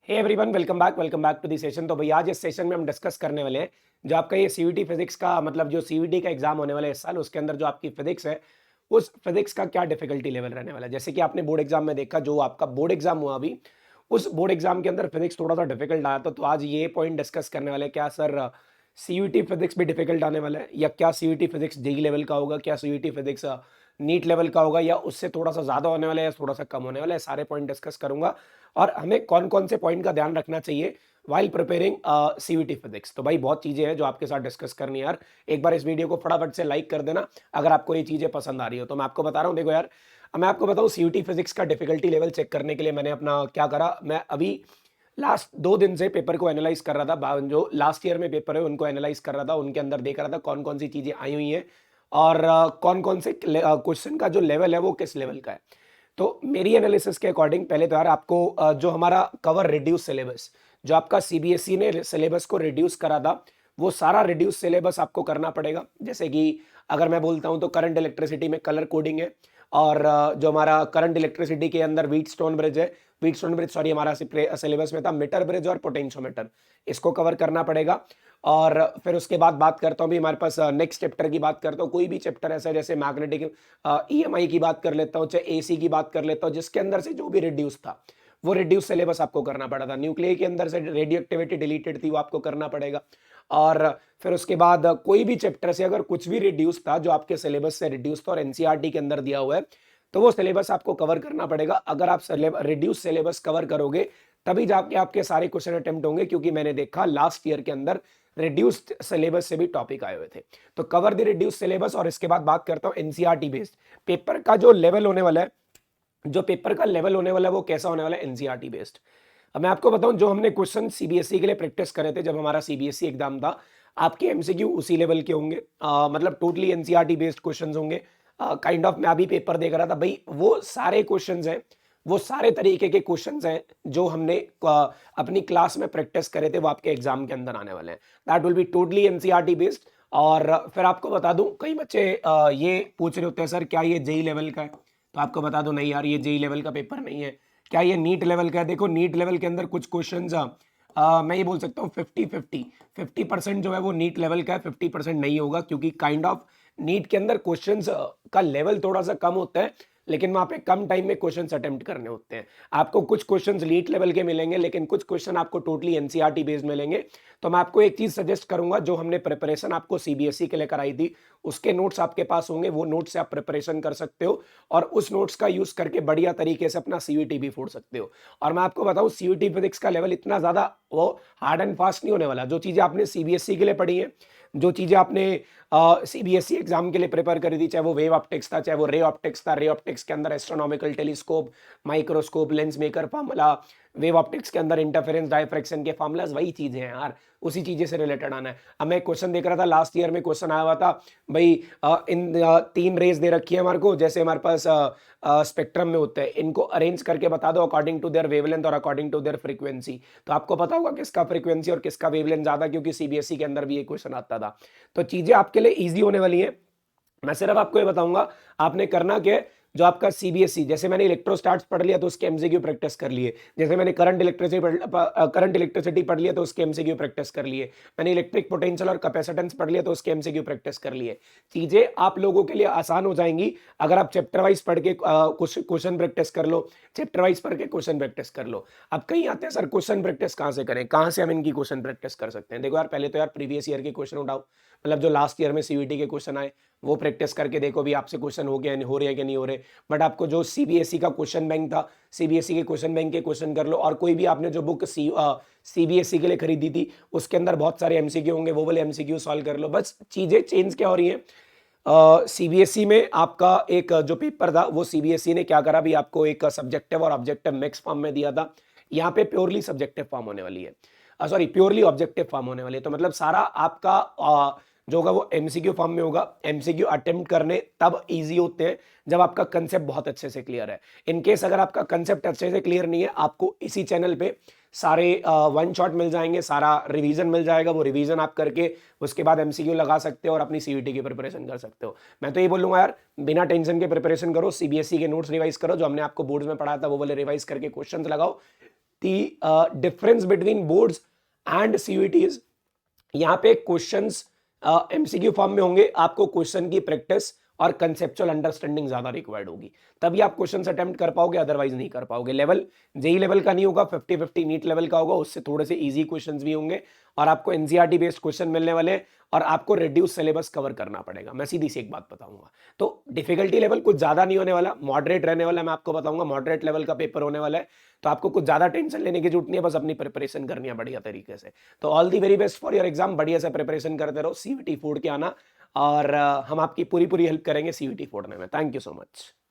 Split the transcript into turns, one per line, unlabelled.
Hey everyone, welcome back to the session. तो भैया आज इस सेशन में हम डिस्कस करने वाले हैं जो आपका ये सीयूटी फिजिक्स का मतलब जो सीयूटी का एग्जाम होने वाला है इस साल, उसके अंदर जो आपकी फिजिक्स है उस फिजिक्स का क्या डिफिकल्टी लेवल रहने वाला है। जैसे कि आपने बोर्ड एग्जाम में देखा, जो आपका बोर्ड एग्जाम हुआ अभी, उस बोर्ड एग्जाम के अंदर फिजिक्स थोड़ा सा डिफिकल्ट आया था। तो आज ये पॉइंट डिस्कस करने वाले हैं, क्या सर सीयूटी फिजिक्स भी डिफिकल्ट आने वाला है, या क्या सीयूटी फिजिक्स जेई लेवल का होगा, क्या सीयूटी फिजिक्स नीट लेवल का होगा, या उससे थोड़ा सा ज्यादा होने वाला है या थोड़ा सा कम होने वाला है। सारे पॉइंट डिस्कस करूंगा और हमें कौन कौन से पॉइंट का ध्यान रखना चाहिए वाइल प्रिपेयरिंग सीयूटी फिजिक्स। तो भाई बहुत चीजें हैं जो आपके साथ डिस्कस करनी है यार। एक बार इस वीडियो को फटाफट से लाइक कर देना अगर आपको ये चीजें पसंद आ रही हो। तो मैं आपको बता रहा हूँ, देखो यार, मैं आपको बताऊँ सीयूटी फिजिक्स का डिफिकल्टी लेवल चेक करने के लिए मैंने अपना क्या करा। मैं अभी लास्ट 2 दिन से पेपर को एनालाइज कर रहा था, जो लास्ट ईयर में पेपर है उनको एनालाइज कर रहा था, उनके अंदर देख रहा था कौन कौन सी चीजें आई हुई हैं और कौन कौन से क्वेश्चन का जो लेवल है वो किस लेवल का है। तो मेरी एनालिसिस के अकॉर्डिंग पहले तो यार आपको जो हमारा कवर रिड्यूस सिलेबस, जो आपका सीबीएसई ने सिलेबस को रिड्यूस करा था, वो सारा रिड्यूस सिलेबस आपको करना पड़ेगा। जैसे कि अगर मैं बोलता हूं तो करंट इलेक्ट्रिसिटी में कलर कोडिंग है, और जो हमारा करंट इलेक्ट्रिसिटी के अंदर व्हीटस्टोन ब्रिज है, व्हीटस्टोन ब्रिज सॉरी हमारा सिलेबस में था मीटर ब्रिज और पोटेंशियोमीटर, इसको कवर करना पड़ेगा। और फिर उसके बाद बात करता हूँ भी हमारे पास नेक्स्ट चैप्टर की बात करता हूँ, कोई भी चैप्टर ऐसा है जैसे मैग्नेटिक ईएमआई की बात कर लेता हूँ, चाहे एसी की बात कर लेता हूँ, जिसके अंदर से जो भी रिड्यूस था वो रिड्यूस सिलेबस आपको करना पड़ा था। न्यूक्लियर के अंदर से रेडियो एक्टिविटी डिलीटेड थी, वो आपको करना पड़ेगा। और फिर उसके बाद कोई भी चैप्टर से अगर कुछ भी रिड्यूस था जो आपके सिलेबस से रिड्यूस था और एनसीईआरटी के अंदर दिया हुआ है, तो वो सिलेबस आपको कवर करना पड़ेगा। अगर आप रिड्यूस सिलेबस कवर करोगे तभी जाके आपके सारे क्वेश्चन अटेम्प्ट होंगे, क्योंकि मैंने देखा लास्ट ईयर के अंदर रिड्यूस्ड सिलेबस से भी टॉपिक आए हुए थे। तो कवर द रिड्यूस सिलेबस। और इसके बाद बात करता हूं एनसीईआरटी बेस्ड पेपर का जो लेवल होने वाला है, जो पेपर का लेवल होने वाला है वो कैसा होने वाला है, एनसीईआरटी बेस्ड। अब मैं आपको बताऊं, जो हमने क्वेश्चन सीबीएसई के लिए प्रैक्टिस करे थे जब हमारा सीबीएसई एग्जाम था, आपके एमसीक्यू उसी लेवल के होंगे। मतलब टोटली एनसीईआरटी बेस्ड क्वेश्चंस होंगे। काइंड ऑफ मैं अभी पेपर देख रहा था भाई, वो सारे क्वेश्चंस हैं, वो सारे तरीके के क्वेश्चंस हैं जो हमने अपनी क्लास में प्रैक्टिस करे थे, वो आपके एग्जाम के अंदर आने वाले हैं। That will be totally NCERT based. और फिर आपको बता दूं, कई बच्चे ये पूछ रहे होते हैं सर क्या ये जेई लेवल का है, तो आपको बता दो नहीं यार, ये जेई लेवल का पेपर नहीं है। क्या ये नीट लेवल का है? देखो नीट लेवल के अंदर कुछ क्वेश्चंस मैं ये बोल सकता हूँ 50-50 जो है वो नीट लेवल का है, 50% नहीं होगा, क्योंकि काइंड ऑफ नीट के अंदर क्वेश्चंस का लेवल थोड़ा सा कम होता है, लेकिन वहां पे कम टाइम में क्वेश्चंस अटेम्प्ट करने होते हैं। आपको कुछ क्वेश्चंस नीट लेवल के मिलेंगे, लेकिन कुछ क्वेश्चन आपको टोटली एनसीईआरटी बेस्ड मिलेंगे। तो मैं आपको एक चीज सजेस्ट करूंगा, जो हमने प्रिपरेशन आपको सीबीएसई के लिए कराई थी, उसके नोट्स आपके पास होंगे, वो नोट्स से आप प्रिपरेशन कर सकते हो और उस नोट्स का यूज करके बढ़िया तरीके से अपना सीयूटी भी फोड़ सकते हो। और मैं आपको बताऊं, सीयूटी फिजिक्स का लेवल इतना ज्यादा वो हार्ड एंड फास्ट नहीं होने वाला। जो चीजें आपने सीबीएसई के लिए पढ़ी है, जो चीजें आपने सीबीएसई एग्जाम के लिए प्रिपेयर करी थी, चाहे वो वेव ऑप्टिक्स था, चाहे वो रे ऑप्टिक्स था, रे ऑप्टिक्स के अंदर astronomical telescope, microscope, lens maker formula, wave optics के अंदर इंटरफेरेंस डायफ्रैक्शन के फार्मूलाज, वही चीजें हैं यार, उसी चीजें से रिलेटेड आना है। अब मैं क्वेश्चन देख रहा था, लास्ट ईयर में क्वेश्चन आया हुआ था भाई, इन 3 रेज दे रखी है हमारे को, जैसे हमारे पास स्पेक्ट्रम में होते हैं, इनको अरेंज करके बता दो अकॉर्डिंग टू देयर वेवलेंथ और अकॉर्डिंग टू देयर फ्रीक्वेंसी। तो आपको पता होगा किसका फ्रीक्वेंसी और किसका वेवलेंथ ज्यादा, क्योंकि सीबीएसई के अंदर भी ये क्वेश्चन आता था। तो चीजें आपके लिए इजी होने वाली है। मैं सिर्फ आपको ये बताऊंगा आपने करना क्या है। जो आपका सीबीएसई, जैसे मैंने इलेक्ट्रोस्टैट्स पढ़ लिया तो उसके एमसीक्यू प्रैक्टिस कर लिए, जैसे मैंने करंट इलेक्ट्रिसिटी पढ़ लिया तो उसके एमसीक्यू प्रैक्टिस कर लिए, मैंने इलेक्ट्रिक पोटेंशियल और कैपेसिटेंस पढ़ लिया तो उसके एमसीक्यू प्रैक्टिस कर लिए। चीजें आप लोगों के लिए आसान हो जाएंगी अगर आप चैप्टर वाइज पढ़ के क्वेश्चन प्रैक्टिस कर लो, चैप्टर वाइज पढ़ के क्वेश्चन प्रैक्टिस कर लो। अब कहीं आते हैं सर क्वेश्चन प्रैक्टिस कहाँ से करें, कहाँ से हम इनकी क्वेश्चन प्रैक्टिस कर सकते हैं। देखो यार, पहले तो यार प्रीवियस ईयर के क्वेश्चन उठाओ, मतलब जो लास्ट ईयर में सीयूटी के क्वेश्चन आए वो प्रैक्टिस करके देखो भी आपसे क्वेश्चन हो गया, हो रहे हैं कि नहीं हो रहे। बट आपको जो सीबीएसई का क्वेश्चन बैंक था, सीबीएसई के क्वेश्चन बैंक के क्वेश्चन कर लो, और कोई भी आपने जो बुक सीबीएसई के लिए खरीदी थी उसके अंदर बहुत सारे एमसीक्यू होंगे, वो वाले एमसीक्यू सॉल्व कर लो। बस चीजें चेंज क्या हो रही है, सीबीएसई में आपका एक जो पेपर था वो सीबीएसई ने क्या करा भी, आपको एक सब्जेक्टिव और ऑब्जेक्टिव मिक्स फॉर्म में दिया था। यहाँ पे प्योरली सब्जेक्टिव फॉर्म होने वाली है, सॉरी प्योरली ऑब्जेक्टिव फॉर्म होने वाली है। तो मतलब सारा आपका जो होगा वो एमसीक्यू फॉर्म में होगा। एमसीक्यू अटेम्प्ट करने तब इजी होते हैं जब आपका कंसेप्ट बहुत अच्छे से क्लियर है। इन केस अगर आपका कंसेप्ट अच्छे से क्लियर नहीं है, आपको इसी चैनल पे सारे वन शॉट मिल जाएंगे, सारा रिवीजन मिल जाएगा, वो रिवीजन आप करके उसके बाद एमसीक्यू लगा सकते हो और अपनी सीयूटी की प्रिपरेशन कर सकते हो। मैं तो ये बोलूंगा यार, बिना टेंशन के प्रिपरेशन करो, सीबीएसई के नोट्स रिवाइज करो, जो हमने आपको बोर्ड्स में पढ़ाया था वो वाले रिवाइज करके क्वेश्चंस लगाओ। The difference between boards and CUETs. यहाँ पे क्वेश्चंस एमसीक्यू फॉर्म में होंगे, आपको क्वेश्चन की प्रैक्टिस और कंसेप्चुअल अंडरस्टैंडिंग ज्यादा रिक्वायर्ड होगी, तभी आप क्वेश्चन अटेम्प्ट कर पाओगे, अदरवाइज नहीं कर पाओगे। लेवल जेई लेवल का नहीं होगा, 50-50 नीट लेवल का होगा, उससे थोड़े से इजी क्वेश्चंस भी होंगे और आपको एनसीईआरटी बेस्ड क्वेश्चन मिलने वाले हैं और आपको रिड्यूस सिलेबस कवर करना पड़ेगा। मैं सीधी सी एक बात बताऊंगा, तो डिफिकल्टी लेवल कुछ ज्यादा नहीं होने वाला, मॉडरेट रहने वाला है। मैं आपको बताऊंगा मॉडरेट लेवल का पेपर होने वाला है, तो आपको कुछ ज्यादा टेंशन लेने की जरूरत नहीं है, बस अपनी प्रिपरेशन करनी है बढ़िया तरीके से। तो all the very best for your exam, बढ़िया से प्रिपरेशन करते रहो, सीयूईटी फोड़ के आना और हम आपकी पूरी पूरी हेल्प करेंगे सीयूईटी फोड़ने में। Thank you so much.